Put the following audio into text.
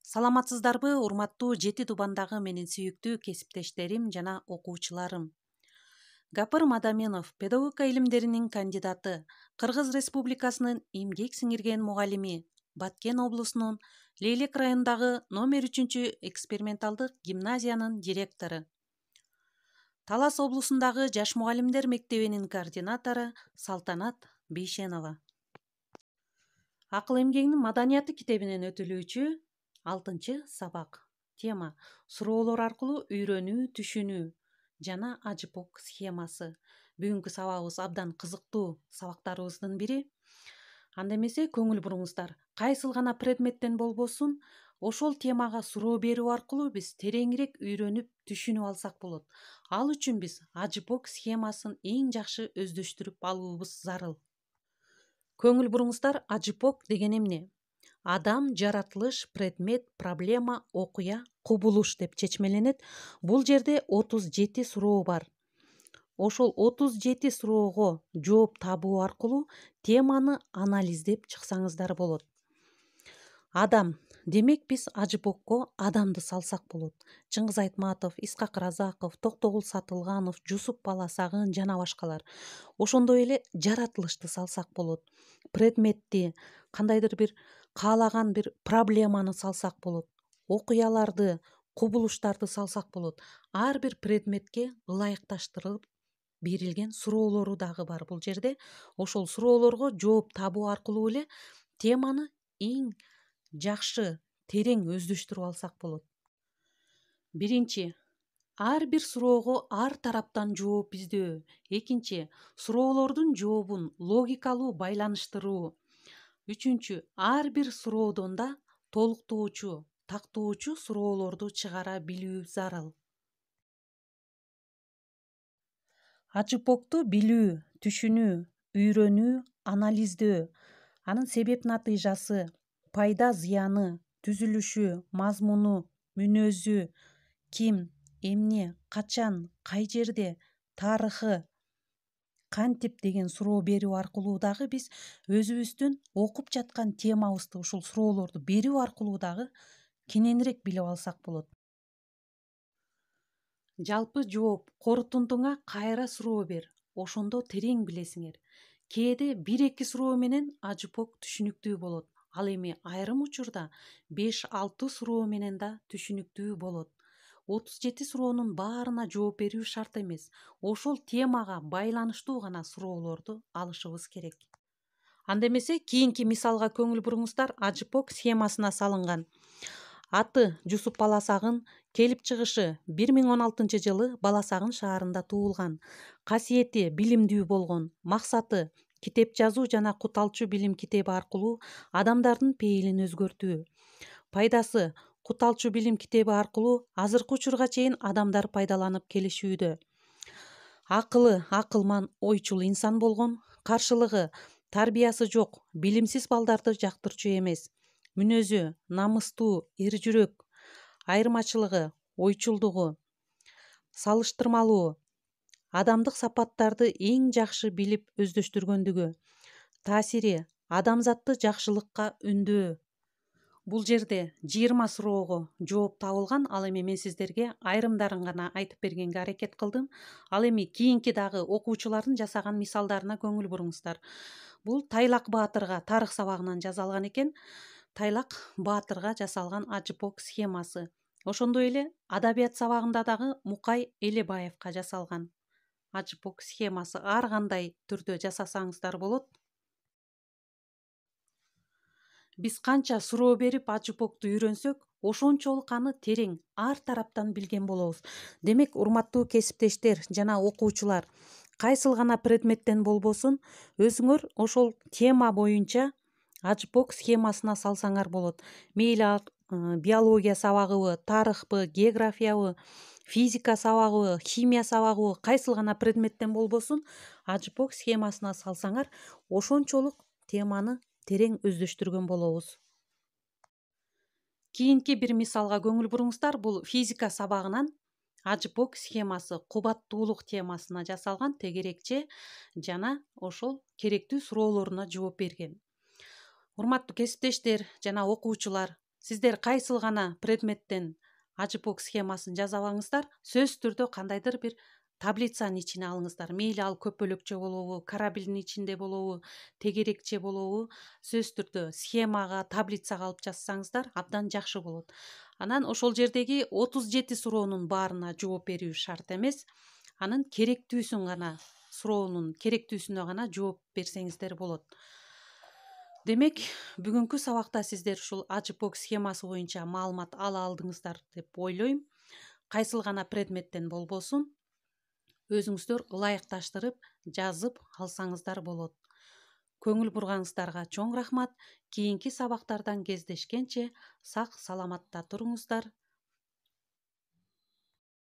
Саламатсыздарбы, урматтуу жети тубандагы менин сүйүктүү кесиптештерим жана окуучуларым. Гапыр Мадаменов педагогика илимдеринин кандидаты, Кыргыз Республикасынын эмгек сиңирген мугалими, Баткен облусунун Лейлек районундагы номер 3 эксперименталдык гимназиянын директору. Талас облусундагы Жаш мугалимдер мектебинин координатору Салтанат Бейшенова. Акыл эмгегинин маданияты китебинен өтүлүүчү 6 сабак. Тема: суроолор аркылуу үйрөнүү, түшүнүү жана ажыпок схемасы. Бүгүнкү сабагыбыз абдан кызыктуу сабактарыбыздын бири. Анда эмесе көңүл буруңуздар. Кайсыл гана предметтен болбосун, ошол темага суроо берүү аркылуу биз тереңирээк үйрөнүп, түшүнүп алсак болот. Ал үчүн биз ажыпок схемасын эң жакшы өздөштүрүп алуубуз зарыл. Көңүл буруңуздар, ажыпок деген эмне? Адам, жаратылыш, предмет, проблема, окуя, кубулуш деп чечмеленет. Бул жерде 37 суроо бар. Ошол 37 суроого жооп табуу аркылуу теманы анализдеп чыксаңыздар болот. Адам. Демек биз ажыпокко адамды салсак болот. Чыңгыз Айтматов, Исхак Разаков, Токтогул Сатылганов, Жусуп Баласагын жана башкалар. Ошондой эле жаратылышты салсак болот. Предметти, кандайдыр бир каалаган бир проблеманы салсак болот. Окуяларды, кубулуштарды салсак болот. Ар бир предметке ылайыкташтырылып берилген суроолору дагы бар бул жерде. Ошол суроолорго жооп табуу аркылуу эле теманы эң жакшы, терең өздөштүрүп алсак болот. Биринчи, ар бир суроого ар тараптан жооп издөө. Экинчи, суроолордун жообун логикалуу байланыштыруу. Үчүнчү, ар бир суроодон да толуктоочу, тактоочу суроолорду чыгара билүү зарыл. Ажыпокту билүү, түшүнүү, үйрөнүү, анализдөө, анын себеп натыйжасы, пайда зыяны, түзүлүшү, мазмуну, мүнөзү, ким, эмне, качан, кай жерде, тарыхы, кантип деген суроо берүү аркылуу дагы биз өзүбүздүн окуп жаткан темабызды, ушул суроолорду берүү аркылуу дагы кененирээк билип алсак болот. Жалпы жооп: корутундуңа кайра суроо бер, ошондо терең билесиңер. Кээде 1-2 суроо менен ажыпок түшүнүктүү болот. Ал эми айрым учурда 5-6 суроо менен да түшүнүктүү болот. 37 суроонун баарына жооп берүү шарт эмес. Ошол темага байланыштуу гана суроолорду алышыбыз керек. Анда эмесе кийинки мисалга көңүл буруңуздар. Ажыпок схемасына салынган. Аты Жусуп Баласагын, келип чыгышы 2016 жылы Баласагын шаарында туулган. Касиети билимдүү болгон. Максаты китеп жазуу жана куталчу билим китеби аркылуу адамдардын пейилин өзгөртүү. Пайдасы куталчу билим китеби аркылуу азыркы учурга чейин адамдар пайдаланып келишүүдө. Акылы акылман, ойчул инсан болгон. Каршылыгы тарбиясы жок, билимсиз балдарды жактырчу эмес. Мүнөзү намыстуу, эр жүрөк. Айырмачылыгы ойчулдугу, салыштырмалуу, адамдык сапаттарды эң жакшы билип өздөштүргөндүгү. Таасири адамзатты жакшылыкка үндөө. Бул жерде 20 суроого жооп табылган. Ал эми мен сиздерге айрымдарын гана айтып бергенге аракет кылдым. Ал эми кийинки дагы окуучулардын жасаган мисалдарына көңүл буруңуздар. Бул Тайлак Баатырга тарых сабагынан жасалган экен. Тайлак Баатырга жасалган ажыпок схемасы. Ошондой эле адабият сабагында дагы Мукай Элебаевка жасалган ажыпок схемасы. Ар кандай түрдө жасасаңыздар болот. Биз канча суроо берип ажыпокту үйрөнсөк, ошончолук аны терең, ар тараптан билген болобуз. Демек, урматтуу кесиптештер жана окуучулар, кайсыл гана предметтен болбосун, өзүңөр ошол тема боюнча ажыпок схемасына салсаңар болот. Мейли биология сабагыбы, тарыхпы, географиябы, физика сабагыбы, химия сабагыбы, кайсыл гана предметтен болбосун, ажыпок схемасына салсаңар, ошончолук теманы терең өздөштүргөн болобуз. Кийинки бир мисалга көңүл буруңуздар. Бул физика сабагынан ажыпок схемасы кубаттуулук темасына жасалган. Тегерекче жана ошол керектүү суроолоруна жооп берген. Урматтуу кесиптештер жана окуучулар, сиздер кайсыл гана предметтен ажпок схемасын жаза алаңыздар, сөзсүз түрдө кандайдыр бир таблицанын ичине алыңыздар. Мейли ал көп бөлөкчө болобу, карабелдин ичинде болобу, тегерекче болобу, сөзсүз түрдө схемага, таблицага алып жазсаңыздар абдан жакшы болот. Анан ошол жердеги 37 суроонун баарына жооп берүү шарт эмес. Анын керектүүсүнө гана жооп берсеңиздер болот. Демек, бүгүнкү сабакта сиздер ушул ажпок схемасы боюнча маалымат ала алдыңыздар деп ойлойм. Кайсыл гана предметтен болбосун, өзүңүздөр ылайыкташтырып жазып алсаңыздар болот. Көңүл бурганыңыздарга чоң рахмат. Кийинки сабактардан кездешкенче сак саламатта туруңуздар.